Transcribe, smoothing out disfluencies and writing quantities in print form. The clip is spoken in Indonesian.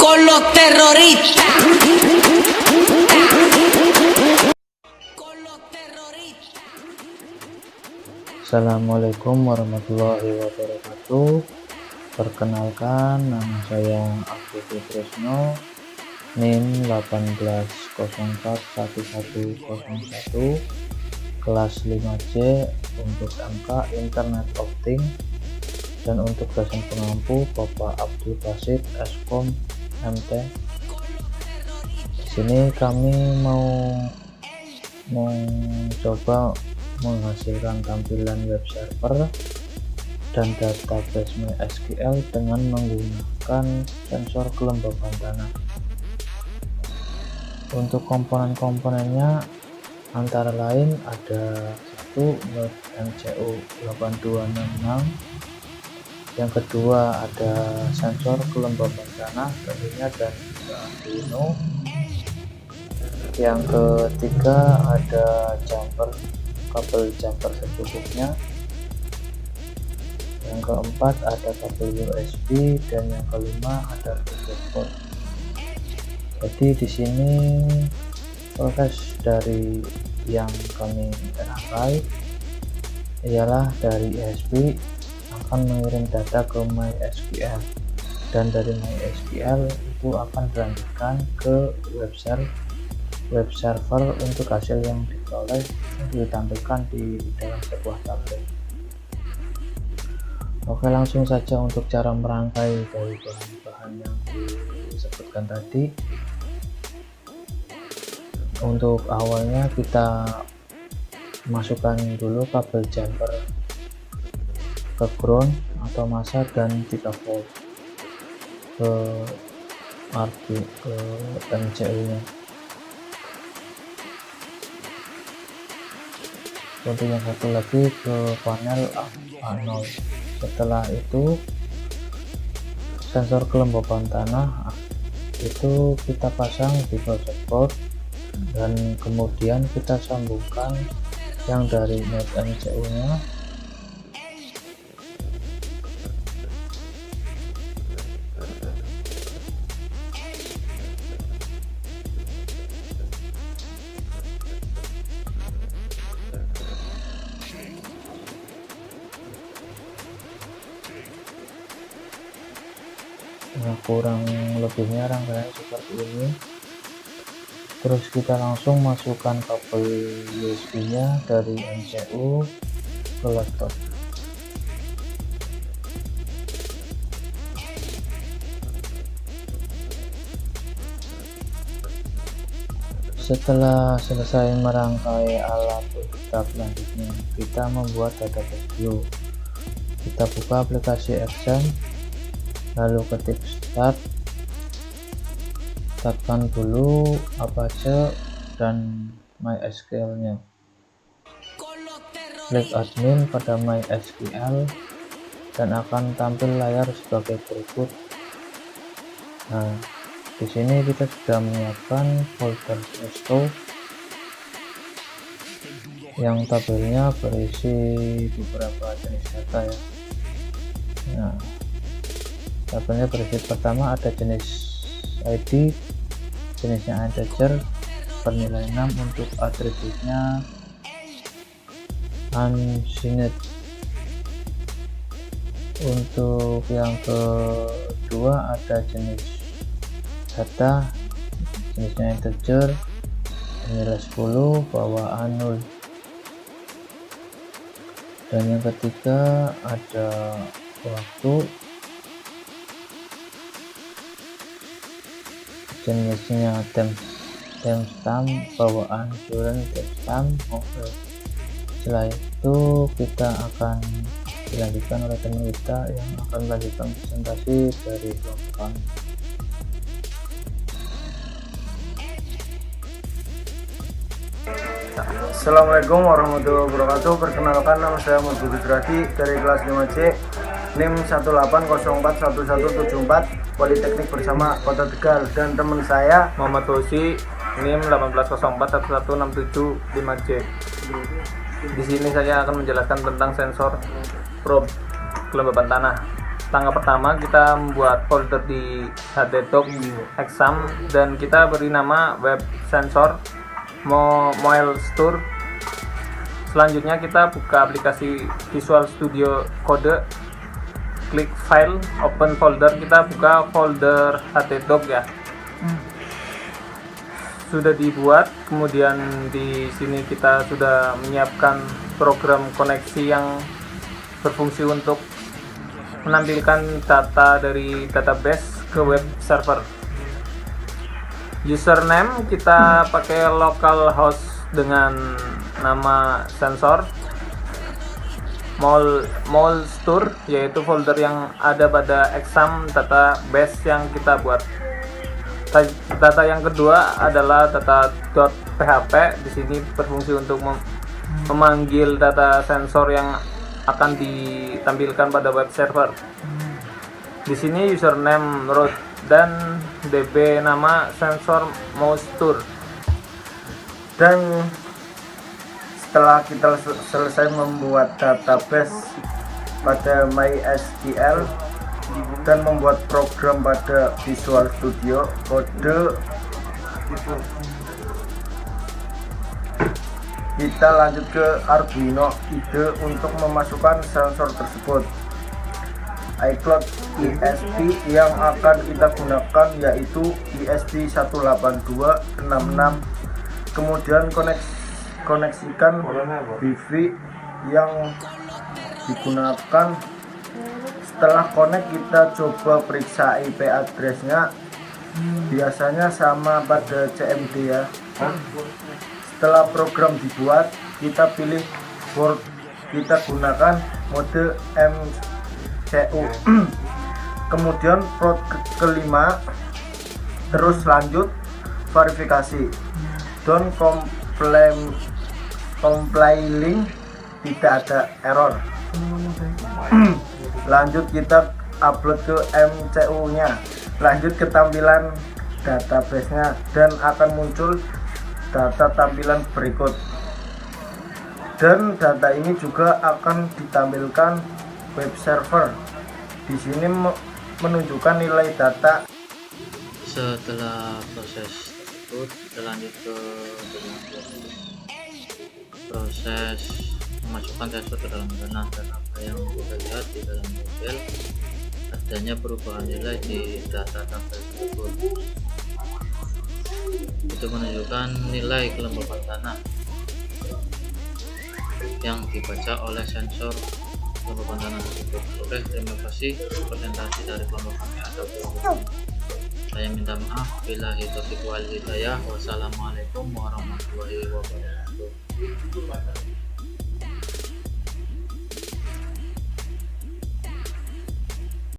con los terroristas. Con los terroristas. Assalamualaikum warahmatullahi wabarakatuh. Perkenalkan, nama saya Agus Tresno, NIM 18041101, kelas 5C untuk MK Internet of Things, dan untuk dosen pengampu Bapak Abdul Basit Eskom MT. Di sini kami mau mencoba menghasilkan tampilan web server dan database MySQL dengan menggunakan sensor kelembaban tanah. Untuk komponen-komponennya antara lain ada satu Node MCU 8266, yang kedua ada sensor kelembaban tanah tentunya dan Arduino, yang ketiga ada kabel jumper secukupnya, yang keempat ada kabel USB, dan yang kelima ada breadboard. Jadi di sini proses dari yang kami rangkai ialah dari USB akan mengirim data ke MySQL, dan dari MySQL itu akan dilanjutkan ke web server untuk hasil yang diperoleh ditampilkan di dalam sebuah tablet. Oke, langsung saja untuk cara merangkai dari bahan-bahan yang disebutkan tadi. Untuk awalnya kita masukkan dulu kabel jumper ke ground atau masa dan 3 volt ke MCU nya. Untuk yang satu lagi ke panel A0. Setelah itu sensor kelembaban tanah itu kita pasang di breadboard, dan kemudian kita sambungkan yang dari node MCU nya kurang lebihnya rangkaian seperti ini. Terus kita langsung masukkan kabel USB nya dari MCU ke laptop. Setelah selesai merangkai alat, tahap selanjutnya kita membuat database view. Kita buka aplikasi Excel, lalu ketik start, tetapkan dulu Apache dan MySQL nya, klik admin pada MySQL dan akan tampil layar sebagai berikut. Nah, di sini kita sudah menyiapkan folder resto yang tabelnya berisi beberapa jenis data ya. Nah, tabelnya berisi pertama ada jenis ID, jenisnya integer, bernilai 6, untuk atributnya unsigned. Untuk yang kedua ada jenis data, jenisnya integer, bernilai 10, bawaan 0. Dan yang ketiga ada waktu, jenisnya timestamp, bawaan during timestamp. Oke, setelah itu kita akan dilanjutkan oleh teman kita yang akan melanjutkan presentasi dari belakang. Assalamualaikum warahmatullahi wabarakatuh. Perkenalkan, nama saya Muhammad Budradi dari kelas 5C, NIM 18041174, Politeknik Bersama Kota Tegal, dan teman saya Muhammad Hosi, NIM 18041167 5C. Di sini saya akan menjelaskan tentang sensor probe kelembaban tanah. Langkah pertama kita membuat folder di htdoc exam dan kita beri nama web sensor Mobile Store. Selanjutnya kita buka aplikasi Visual Studio Code, klik file, open folder, kita buka folder htdoc ya. Sudah dibuat, kemudian di sini kita sudah menyiapkan program koneksi yang berfungsi untuk menampilkan data dari database ke web server. Username kita pakai localhost dengan nama sensor Mobile Store, yaitu folder yang ada pada exam database yang kita buat. Data yang kedua adalah data.php. Di sini berfungsi untuk memanggil data sensor yang akan ditampilkan pada web server. Di sini username root dan db nama sensor mouse tour. Dan setelah kita selesai membuat database pada MySQL dan membuat program pada Visual Studio Code, kita lanjut ke Arduino IDE untuk memasukkan sensor tersebut. iCloud ESP yang akan kita gunakan yaitu ESP18266. Kemudian koneksikan wifi yang digunakan. Setelah connect, kita coba periksa IP address-nya, biasanya sama pada CMD ya. Setelah program dibuat, kita pilih board, kita gunakan mode MCU. Kemudian prod kelima, terus lanjut verifikasi. Don't compiling, tidak ada error. Lanjut kita upload ke MCU nya, lanjut ke tampilan database nya dan akan muncul data tampilan berikut, dan data ini juga akan ditampilkan web server. Di sini menunjukkan nilai data. Setelah proses tersebut, kita lanjut ke proses memasukkan sensor ke dalam tanah. Dan apa yang kita lihat di dalam tabel, adanya perubahan nilai di data tabel tersebut. Itu menunjukkan nilai kelembapan tanah yang dibaca oleh sensor kelembapan tanah tersebut. Oke, terima kasih. Presentasi dari kelompok kami ada berikut. Saya minta maaf bila taufiq wal hidayah. Wassalamualaikum warahmatullahi wabarakatuh.